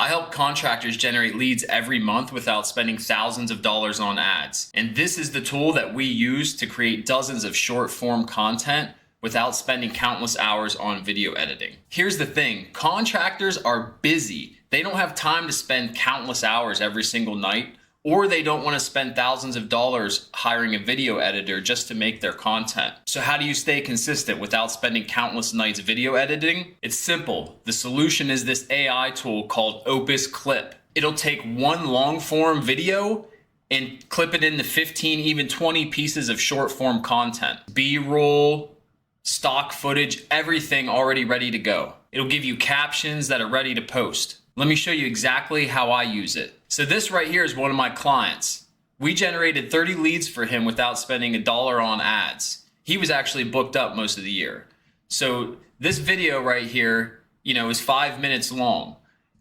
I help contractors generate leads every month without spending thousands of dollars on ads. And this is the tool that we use to create dozens of short form content without spending countless hours on video editing. Here's the thing, contractors are busy. They don't have time to spend countless hours every single night, or they don't want to spend thousands of dollars hiring a video editor just to make their content. So how do you stay consistent without spending countless nights video editing? It's simple. The solution is this AI tool called OpusClip. It'll take one long form video and clip it into 15, even 20 pieces of short form content. B-roll, stock footage, everything already ready to go. It'll give you captions that are ready to post. Let me show you exactly how I use it. So this right here is one of my clients. We generated 30 leads for him without spending $1 on ads. He was actually booked up most of the year. So this video right here, is 5 minutes long.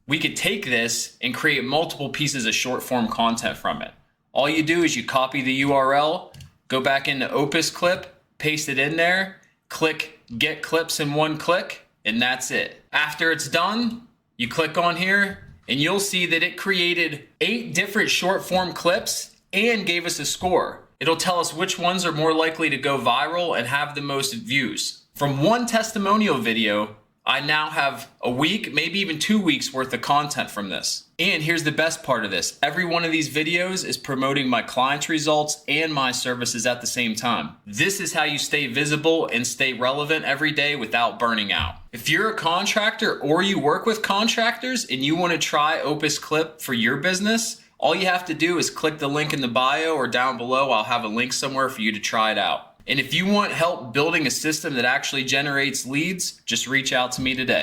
We could take this and create multiple pieces of short form content from it. All you do is you copy the URL, go back into OpusClip, paste it in there, click Get Clips in one click, and that's it. After it's done, you click on here and you'll see that it created 8 different short form clips and gave us a score. It'll tell us which ones are more likely to go viral and have the most views. From one testimonial video, I now have a week, maybe even 2 weeks worth of content from this. And here's the best part of this. Every one of these videos is promoting my clients' results and my services at the same time. This is how you stay visible and stay relevant every day without burning out. If you're a contractor or you work with contractors and you want to try OpusClip for your business, all you have to do is click the link in the bio or down below. I'll have a link somewhere for you to try it out. And if you want help building a system that actually generates leads, just reach out to me today.